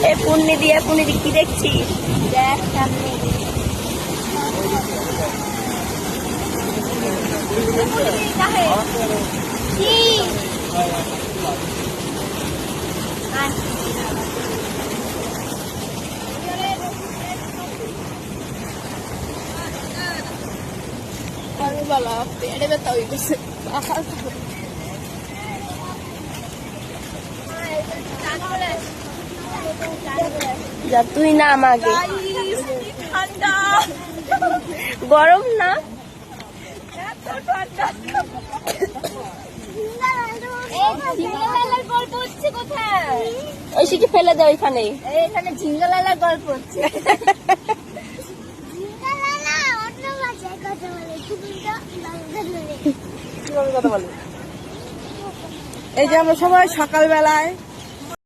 এ পুণ্যি দিয়ে পুণ্যি কি দেখছি দেখ সামনে वाला पेड़ बताओ इधर से जा तू ही नाम आगे ठंडा गरम ना ফেলে দাও এখানে এখানে ঝিঙ্গালালার গল্প হচ্ছে এই যে আমরা সবাই সকালবেলায়